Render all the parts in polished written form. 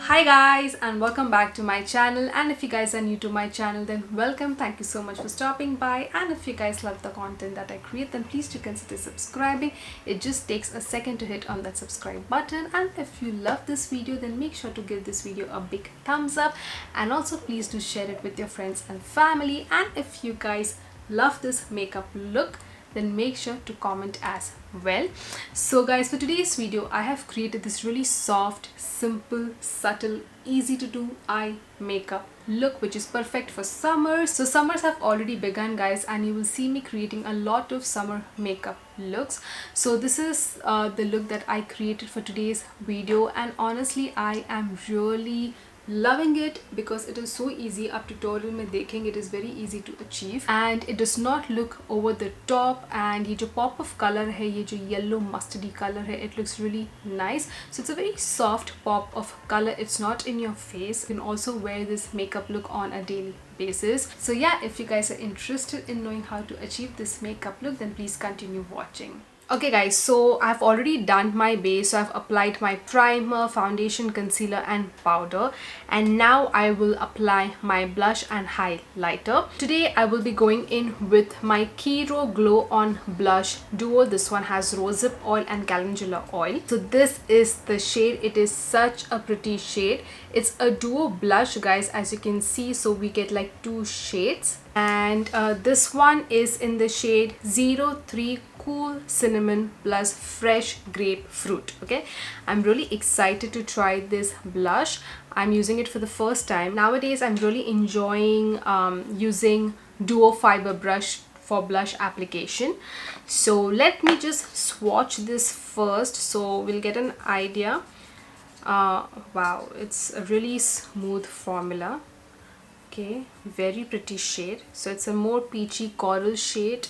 Hi guys, and welcome back to my channel. And if you guys are new to my channel, then welcome. Thank you so much for stopping by. And if you guys love the content that I create, then please do consider subscribing. It just takes a second to hit on that subscribe button. And if you love this video, then make sure to give this video a big thumbs up, and also please do share it with your friends and family. And if you guys love this makeup look, then make sure to comment as well. So guys, for today's video I have created this really soft, simple, subtle, easy to do eye makeup look which is perfect for summer. So summers have already begun guys, and you will see me creating a lot of summer makeup looks. So this is the look that I created for today's video, and honestly I am really loving it because it is so easy. Up tutorial में देखेंगे, it is very easy to achieve and it does not look over the top. And ये जो pop of color है, ये जो yellow mustardy color है, it looks really nice. So it's a very soft pop of color. It's not in your face. You can also wear this makeup look on a daily basis. So yeah, if you guys are interested in knowing how to achieve this makeup look, then please continue watching. Okay guys, so I've already done my base. So I've applied my primer, foundation, concealer and powder, and now I will apply my blush and highlighter. Today I will be going in with my Kiro Glow On Blush Duo. This one has rosehip oil and calendula oil. So this is the shade. It is such a pretty shade. It's a duo blush guys, as you can see. So we get like two shades, and this one is in the shade 03 Cool Cinnamon plus Fresh Grapefruit. Okay, I'm really excited to try this blush. I'm using it for the first time. Nowadays I'm really enjoying using duo fiber brush for blush application. So let me just swatch this first so we'll get an idea. Wow, it's a really smooth formula. Okay, very pretty shade. So it's a more peachy coral shade,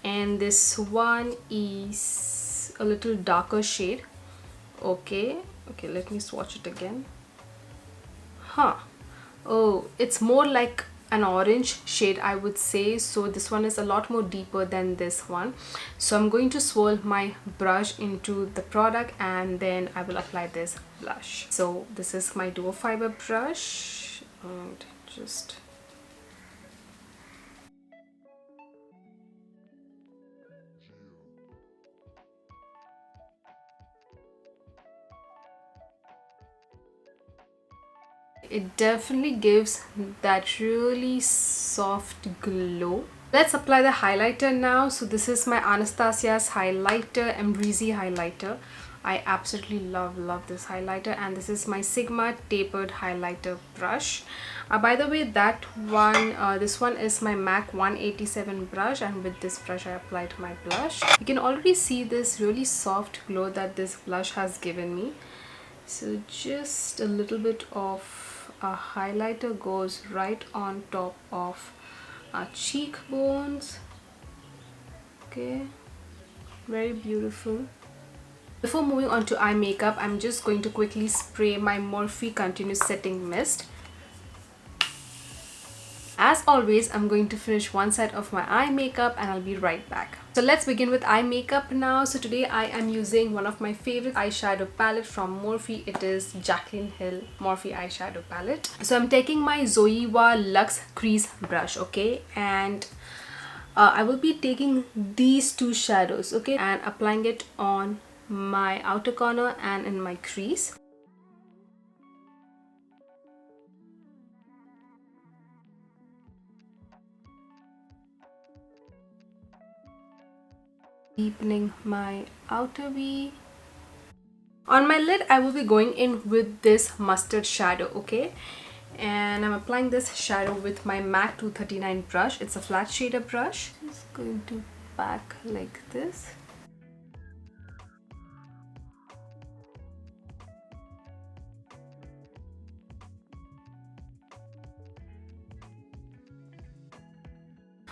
and this one is a little darker shade. Okay, let me swatch it again. Oh, it's more like an orange shade, I would say. So this one is a lot more deeper than this one. So I'm going to swirl my brush into the product and then I will apply this blush. So this is my duo fiber brush, and just it definitely gives that really soft glow. Let's apply the highlighter now. So this is my Anastasia's highlighter, Amrezy highlighter. I absolutely love this highlighter, and this is my Sigma tapered highlighter brush. By the way, that one, this one is my MAC 187 brush, and with this brush I applied my blush. You can already see this really soft glow that this blush has given me. So just a little bit of a highlighter goes right on top of our cheekbones. Okay, very beautiful. Before moving on to eye makeup, I'm just going to quickly spray my Morphe Continuous Setting Mist. As always, I'm going to finish one side of my eye makeup and I'll be right back. So let's begin with eye makeup now. So today I am using one of my favorite eyeshadow palette from Morphe. It is Jaclyn Hill Morphe eyeshadow palette. So I'm taking my Zoeva Luxe Crease brush, okay, and I will be taking these two shadows, okay, and applying it on my outer corner and in my crease. Deepening my outer V. On my lid I will be going in with this mustard shadow, okay, and I'm applying this shadow with my MAC 239 brush. It's a flat shader brush. Just going to pack like this.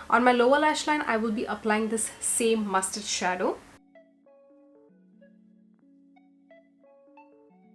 On my lower lash line I will be applying this same mustard shadow.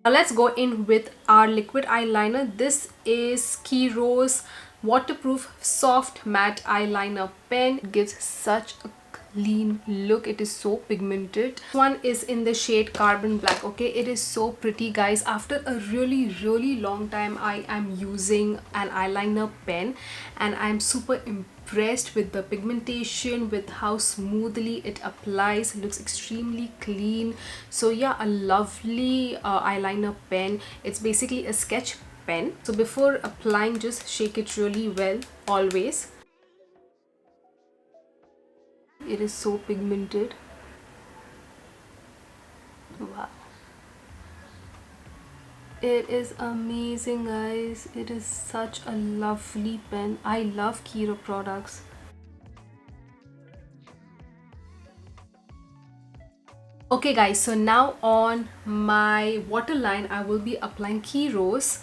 Now let's go in with our liquid eyeliner. This is Kiro's waterproof soft matte eyeliner pen. It gives such a clean look. It is so pigmented. This one is in the shade Carbon Black. Okay, it is so pretty, guys. After a really long time, I am using an eyeliner pen and I'm super impressed with the pigmentation, with how smoothly it applies. It looks extremely clean. So yeah, a lovely eyeliner pen. It's basically a sketch pen. So before applying, just shake it really well always. It is so pigmented. Wow, it is amazing, guys. It is such a lovely pen. I love Kiro products. Okay guys, so now on my waterline I will be applying Kiro's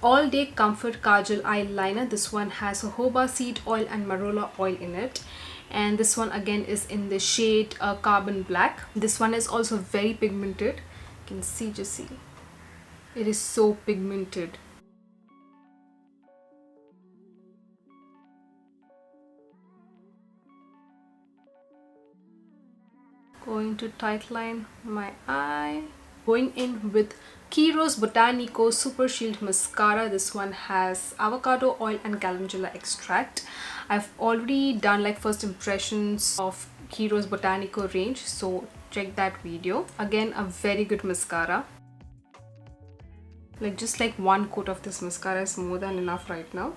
All Day Comfort Kajal eyeliner. This one has jojoba seed oil and marula oil in it, and this one again is in the shade Carbon Black. This one is also very pigmented. You can see, just see, it is so pigmented. Going to tightline my eye. Going in with Kiro's Botanico Super Shield Mascara. This one has avocado oil and calendula extract. I've already done like first impressions of Kiro's Botanico range, so check that video. Again, a very good mascara. Like just like one coat of this mascara is more than enough right now.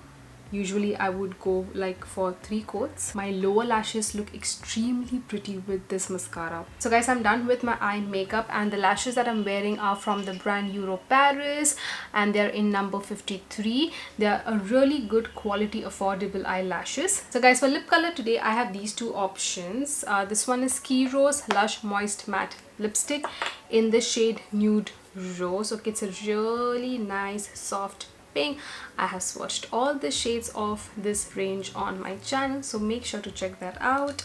Usually I would go like for 3 coats. My lower lashes look extremely pretty with this mascara. So guys, I'm done with my eye makeup, and the lashes that I'm wearing are from the brand Euro Paris, and they're in number 53. They're a really good quality affordable eyelashes. So guys, for lip color today I have these two options. This one is Kiro's Lush Moist Matte Lipstick in the shade Nude Rose. Okay, it's a really nice soft pink. I have swatched all the shades of this range on my channel, so make sure to check that out.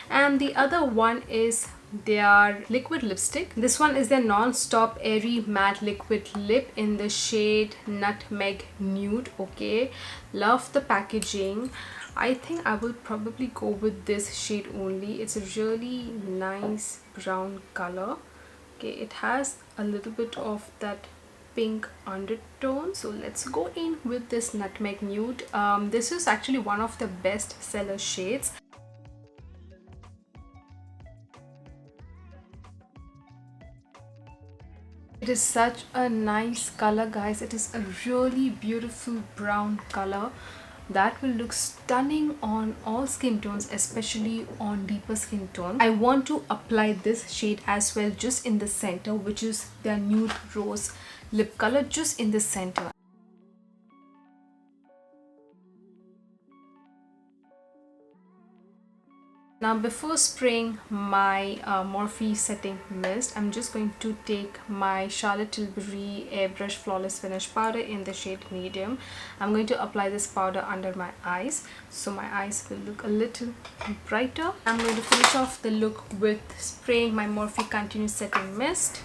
And the other one is their liquid lipstick. This one is their Non-Stop Airy Matte Liquid Lip in the shade Nutmeg Nude. Okay, love the packaging. I think I will probably go with this shade only. It's a really nice brown color. Okay, it has a little bit of that pink undertone, so let's go in with this Nutmeg Nude. This is actually one of the best seller shades. It is such a nice color, guys. It is a really beautiful brown color that will look stunning on all skin tones, especially on deeper skin tone. I want to apply this shade as well, just in the center, which is their Nude Rose lip color, just in the center. Now before spraying my Morphe setting mist, I'm just going to take my Charlotte Tilbury Airbrush Flawless Finish powder in the shade medium. I'm going to apply this powder under my eyes, so my eyes will look a little brighter. I'm going to finish off the look with spraying my Morphe Continuous Setting Mist.